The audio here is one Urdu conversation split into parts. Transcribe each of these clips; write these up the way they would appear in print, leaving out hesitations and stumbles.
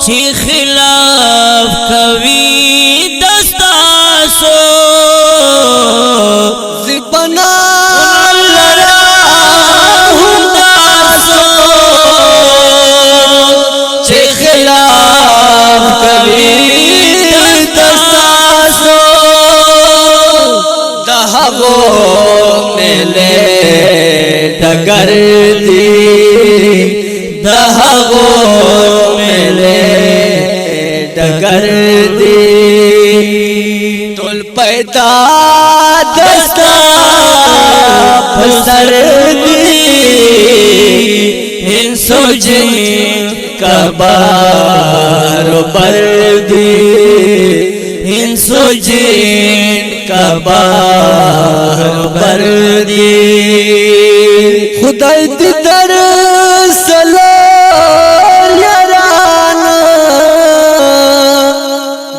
چې خلاف کوي دستاسو زبنا لرا هم تاسو چې خلاف کوي دستاسو دهغو ملے ڈگر دی دهغو ملے ڈگر دی تول پیدا دستا پسر دی انسو جن کبار بردی انسو جن کبار بردی خدای دی در سلام یارانا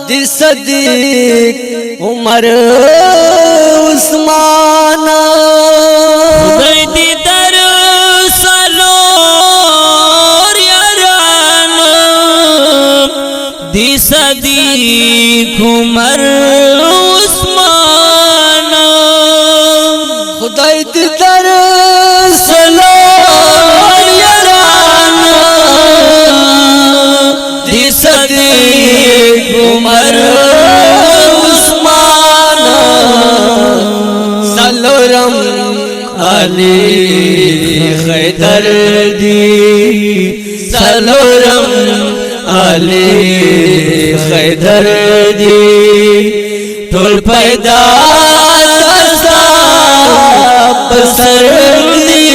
دی صدیق عمر عثمانا خدای دی در سلام یارانا دی صدیق عمر عثمانا خدای دی در سلام یارانا دی صدیق عمر عثمانا سلورم علی خیدر دی سلورم علی خیدر دی ټول پیدا دستا پسر دی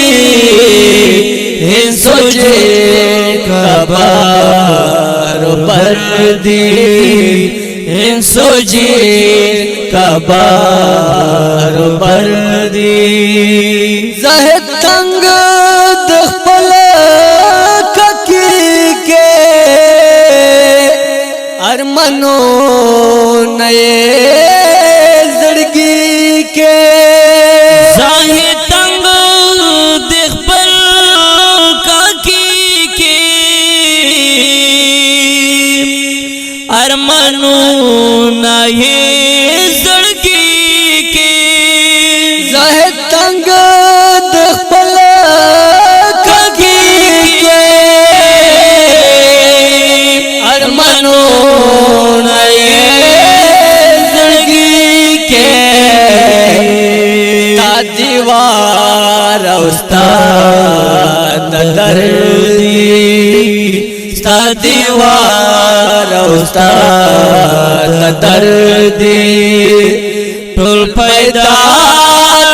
انسو جے کبار پر دی انسو جے کبار پر دی زہد تنگ دخپل ککی کے ارمنو نئے زڑگی کے زاہد تنگ دخپل ککی کے ارمنو نئے زڑگی کے زاہد تنگ دخپل ککی کے ارمنو نئے زڑگی کے تا دیوار استاد دردی تا دیوار استاد دردی ټول پیدا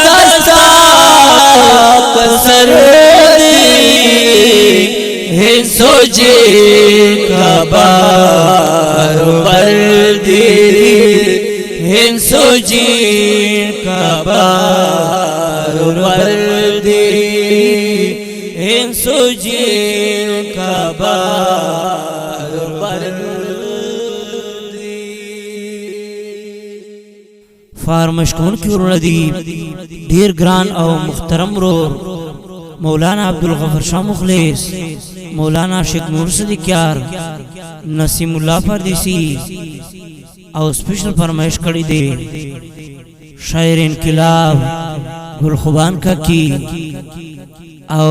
دستا پسر دی انسو جے کبار بردی انسو جے کبار بردی انسو جے کبار بردی فارمشکون کی ورونه دي ډیر ګران او محترم رور مولانا عبدالغفر شاه مخلص مولانا شیخ نور صدیقیار نسیم الله پردیسی او سپیشل فرمائش کړی دی شاعر انقلاب گل خوبان کا کی او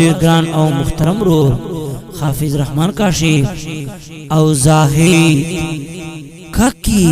ډیر ګران او محترم رور حافظ رحمان کاشف او زاهد ککی